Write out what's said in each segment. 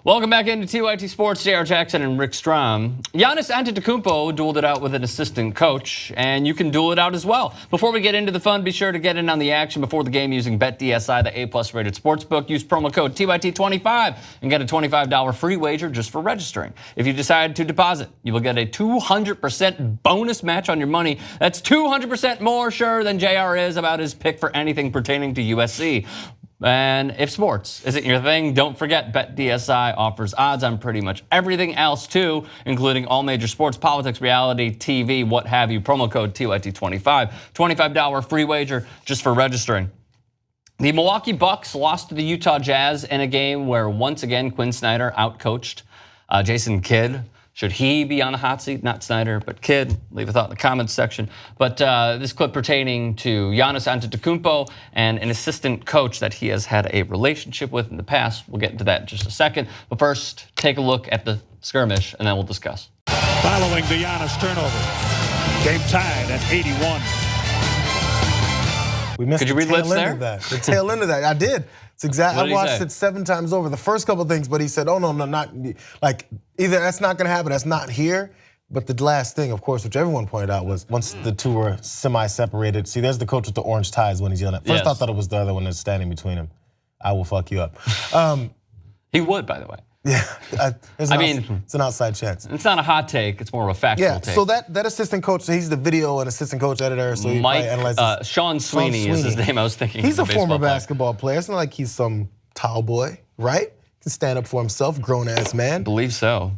Welcome back into TYT Sports. Jayar Jackson and Rick Strom. Giannis Antetokounmpo dueled it out with an assistant coach, and you can duel it out as well. Before we get into the fun, be sure to get in on the action before the game using BetDSI, the A+ rated sportsbook. Use promo code TYT25 and get a $25 free wager just for registering. If you decide to deposit, you will get a 200% bonus match on your money. That's 200% more sure than Jayar is about his pick for anything pertaining to USC. And if sports isn't your thing, don't forget BetDSI offers odds on pretty much everything else too, including all major sports, politics, reality, TV, what have you. Promo code TYT25. $25 free wager just for registering. The Milwaukee Bucks lost to the Utah Jazz in a game where once again Quinn Snyder outcoached Jason Kidd. Should he be on the hot seat? Not Snyder, but Kidd. Leave a thought in the comments section. But this clip pertaining to Giannis Antetokounmpo and an assistant coach that he has had a relationship with in the past. We'll get into that in just a second. But first, take a look at the skirmish, and then we'll discuss. Following the Giannis turnover, game tied at 81. We missed Could you read lips there? The tail end of that. I did. It's exactly. I watched it 7 times over. The first couple of things, but he said, "Oh no, not like either that's not going to happen. That's not here." But the last thing, of course, which everyone pointed out, was once the two were semi-separated. See, there's the coach with the orange ties when he's yelling. First, I thought it was the other one that's standing between him. I will fuck you up. He would, by the way. Yeah, it's an outside chance. It's not a hot take. It's more of a factual take. So that assistant coach, he's the video and assistant coach editor. So he analyzes. Sean Sweeney is his name. I was thinking he's a former basketball player. It's not like he's some towel boy, right? He can stand up for himself, grown ass man. I believe so.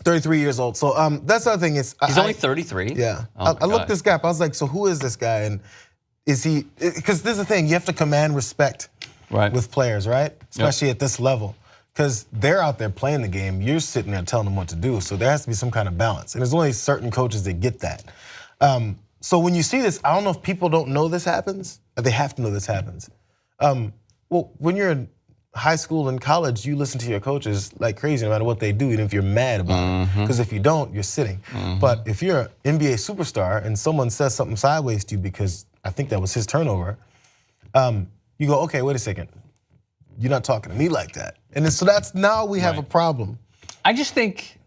33 years old. So that's the other thing is he's only 33. Yeah, I looked this guy up. I was like, so who is this guy? And is he? Because this is the thing, you have to command respect with players, right? Especially at this level. Because they're out there playing the game, you're sitting there telling them what to do. So there has to be some kind of balance. And there's only certain coaches that get that. So when you see this, I don't know if people don't know this happens. They have to know this happens. Well, when you're in high school and college, you listen to your coaches like crazy no matter what they do, even if you're mad about it. Because if you don't, you're sitting. But if you're an NBA superstar and someone says something sideways to you because I think that was his turnover, you go, okay, wait a second. You're not talking to me like that. And so that's now we have a problem. I just think,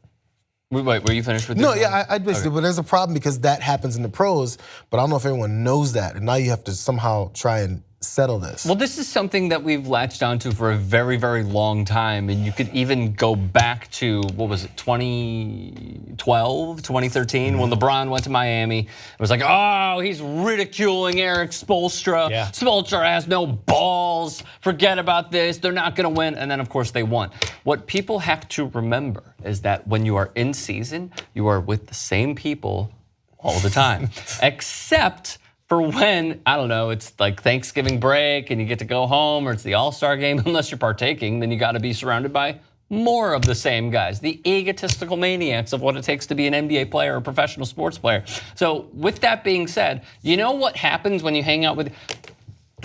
wait, were you finished with this? No, yeah, I basically, but there's a problem because that happens in the pros, but I don't know if everyone knows that. And now you have to somehow try and settle this. Well, this is something that we've latched onto for a very, very long time. And you could even go back to, what was it, 2012, 2013, when LeBron went to Miami. It was like, oh, he's ridiculing Eric Spoelstra. Yeah. Spoelstra has no balls. Forget about this. They're not going to win. And then, of course, they won. What people have to remember is that when you are in season, you are with the same people all the time, except for when, I don't know, it's like Thanksgiving break and you get to go home, or it's the All-Star game. Unless you're partaking, then you got to be surrounded by more of the same guys, the egotistical maniacs of what it takes to be an NBA player or a professional sports player. So with that being said, you know what happens when you hang out with,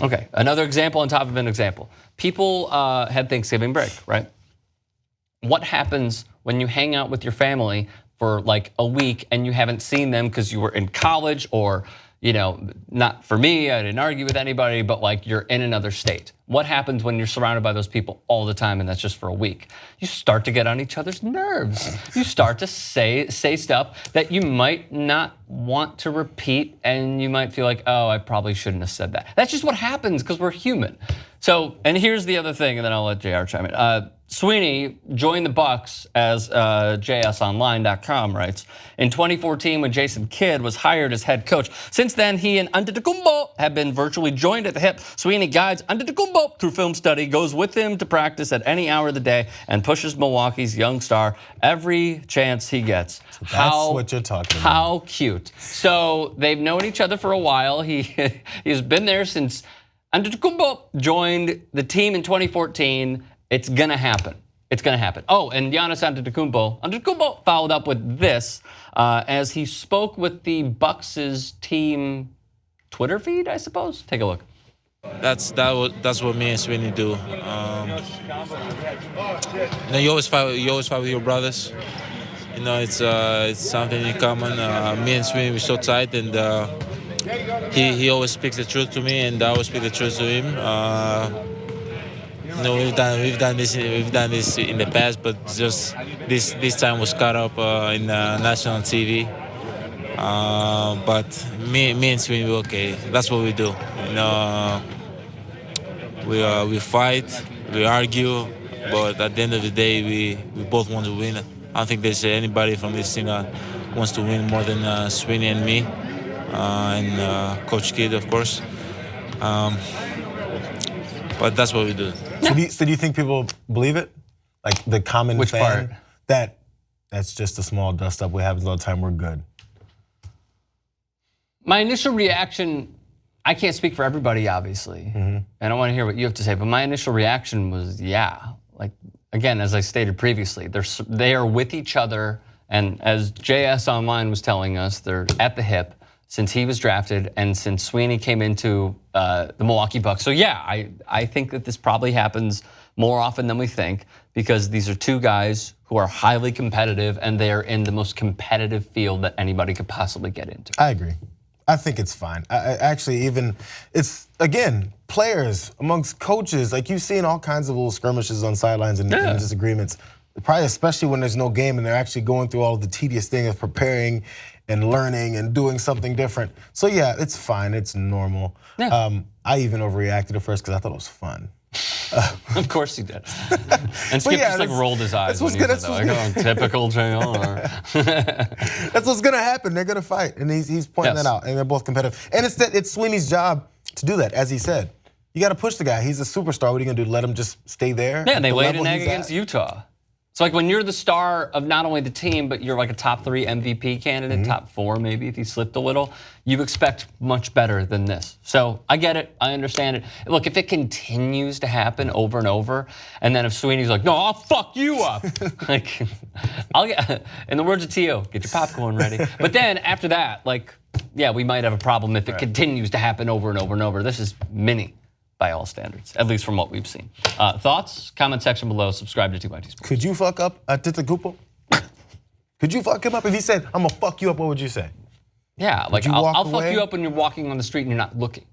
okay, another example on top of an example. People had Thanksgiving break, right? What happens when you hang out with your family for like a week and you haven't seen them because you were in college, or you know, not for me, I didn't argue with anybody, but like you're in another state. What happens when you're surrounded by those people all the time and that's just for a week? You start to get on each other's nerves. You start to say stuff that you might not want to repeat, and you might feel like, oh, I probably shouldn't have said that. That's just what happens because we're human. So, and here's the other thing, and then I'll let Jayar chime in. Sweeney joined the Bucks, as JSOnline.com writes, in 2014 when Jason Kidd was hired as head coach. Since then, he and Antetokounmpo have been virtually joined at the hip. Sweeney guides Antetokounmpo through film study, goes with him to practice at any hour of the day, and pushes Milwaukee's young star every chance he gets. So that's what you're talking about. How cute. So they've known each other for a while. He's been there since Antetokounmpo joined the team in 2014. It's gonna happen. It's gonna happen. Oh, and Giannis Antetokounmpo followed up with this as he spoke with the Bucks' team Twitter feed, I suppose. Take a look. That's what me and Sweeney do. You always fight with your brothers. You know, it's something in common. Me and Sweeney, we're so tight, and he always speaks the truth to me, and I always speak the truth to him. No, we've done this in the past, but just this time was caught up in national TV. But me and Sweeney, we're okay. That's what we do. You know, we fight, we argue, but at the end of the day, we both want to win. I don't think there's anybody from this team that wants to win more than Sweeney and me, and Coach Kidd, of course. But that's what we do. So do you think people believe it? Like the common Which fan? part? That's just a small dust up. We happens all the time. We're good. My initial reaction, I can't speak for everybody, obviously. And I want to hear what you have to say, but my initial reaction was, yeah. Like, again, as I stated previously, they are with each other, and as JS Online was telling us, they're at the hip since he was drafted and since Sweeney came into the Milwaukee Bucks. So yeah, I think that this probably happens more often than we think because these are two guys who are highly competitive and they are in the most competitive field that anybody could possibly get into. I agree. I think it's fine. It's, again, players amongst coaches, like you've seen all kinds of little skirmishes on sidelines and disagreements, probably especially when there's no game and they're actually going through all the tedious thing of preparing and learning and doing something different. So yeah, it's fine, it's normal. Yeah. I even overreacted at first because I thought it was fun. Of course he did. And Skip just like rolled his eyes when he said that. Like, oh, typical Jayar. That's what's gonna happen. They're gonna fight, and he's pointing that out, and they're both competitive. And it's Sweeney's job to do that, as he said. You got to push the guy. He's a superstar. What are you gonna do? Let him just stay there? Yeah, and they laid an egg against Utah. So like when you're the star of not only the team, but you're like a top 3 MVP candidate, top 4 maybe if you slipped a little, you expect much better than this. So I get it, I understand it. Look, if it continues to happen over and over, and then if Sweeney's like, no, I'll fuck you up. Like, I'll get, in the words of T.O., get your popcorn ready. But then after that, like, yeah, we might have a problem if it continues to happen over and over and over. This is mini. By all standards, at least from what we've seen. Thoughts? Comment section below. Subscribe to TYT Sports. Could you fuck up Antetokounmpo? Could you fuck him up? If he said, I'm gonna fuck you up, what would you say? Yeah, like I'll fuck you up when you're walking on the street and you're not looking.